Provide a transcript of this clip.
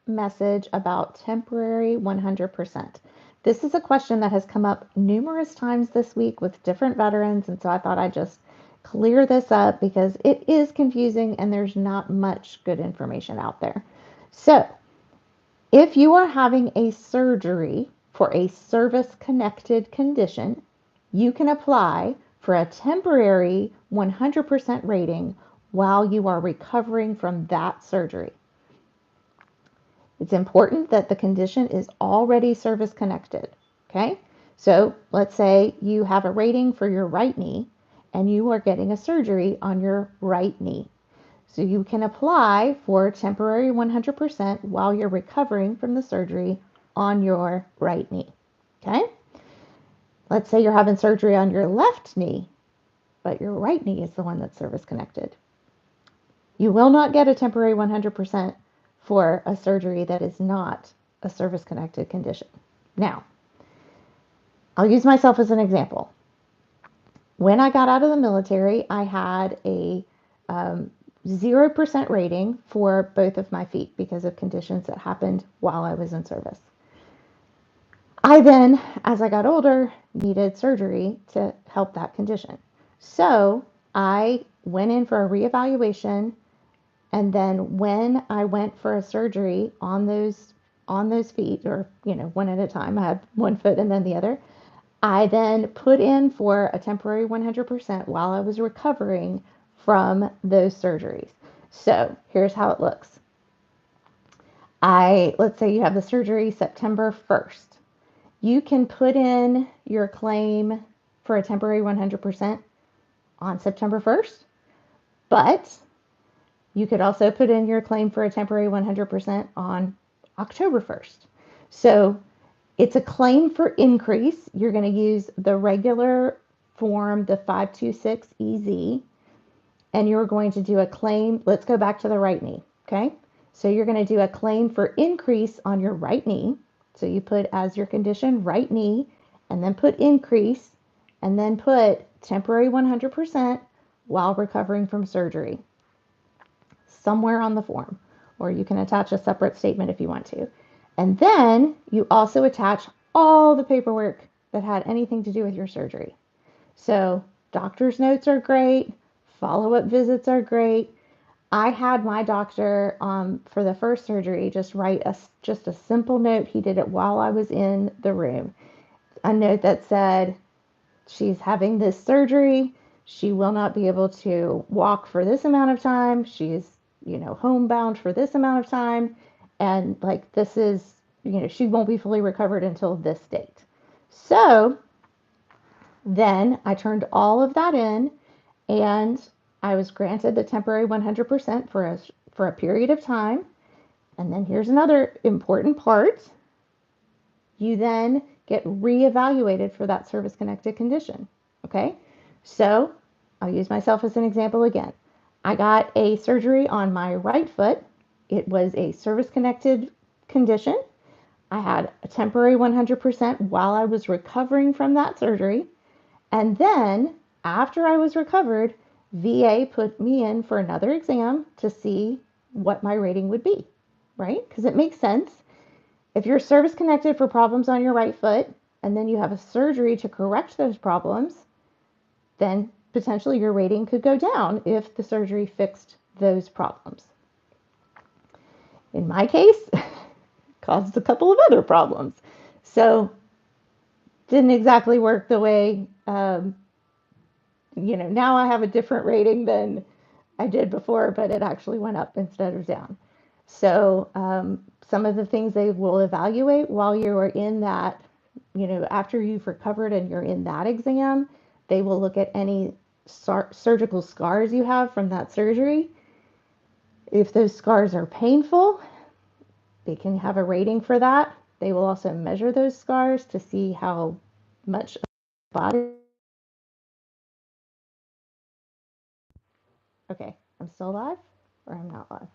message about temporary 100%. This is a question that has come up numerous times this week with different veterans, and so I thought I'd just clear this up because it is confusing and there's not much good information out there. So, if you are having a surgery for a service-connected condition, you can apply for a temporary 100% rating while you are recovering from that surgery. It's important that the condition is already service connected. Okay, so let's say you have a rating for your right knee and you are getting a surgery on your right knee. So you can apply for temporary 100% while you're recovering from the surgery on your right knee. Okay, let's say you're having surgery on your left knee, but your right knee is the one that's service connected. You will not get a temporary 100% for a surgery that is not a service-connected condition. Now, I'll use myself as an example. When I got out of the military, I had a 0% rating for both of my feet because of conditions that happened while I was in service. I then, as I got older, needed surgery to help that condition. So I went in for a reevaluation, and then when I went for a surgery on those feet, or one at a time, I had one foot and then the other. I then put in for a temporary 100% while I was recovering from those surgeries. So here's how it looks. Let's say you have the surgery September 1st. You can put in your claim for a temporary 100% on September 1st, but you could also put in your claim for a temporary 100% on October 1st. So it's a claim for increase. You're going to use the regular form, the 526EZ, and you're going to do a claim. Let's go back to the right knee. Okay. So you're going to do a claim for increase on your right knee. So you put as your condition right knee, and then put increase, and then put temporary 100% while recovering from surgery somewhere on the form, or you can attach a separate statement if you want to. And then you also attach all the paperwork that had anything to do with your surgery. So doctor's notes are great, follow-up visits are great. I had my doctor for the first surgery just write just a simple note. He did it while I was in the room. A note that said, she's having this surgery. She will not be able to walk for this amount of time. She's, homebound for this amount of time. And this is, she won't be fully recovered until this date. So then I turned all of that in, and I was granted the temporary 100% for a period of time. And then here's another important part. You then get reevaluated for that service-connected condition. Okay, so I'll use myself as an example again. I got a surgery on my right foot. It was a service-connected condition. I had a temporary 100% while I was recovering from that surgery. And then after I was recovered, VA put me in for another exam to see what my rating would be, right? Because it makes sense. If you're service connected for problems on your right foot, and then you have a surgery to correct those problems, then potentially your rating could go down if the surgery fixed those problems. In my case, it caused a couple of other problems. So didn't exactly work the way, now I have a different rating than I did before, but it actually went up instead of down. So some of the things they will evaluate while you are in that, after you've recovered and you're in that exam, they will look at any surgical scars you have from that surgery. If those scars are painful, they can have a rating for that. They will also measure those scars to see how much body. Okay, I'm still live, or I'm not live?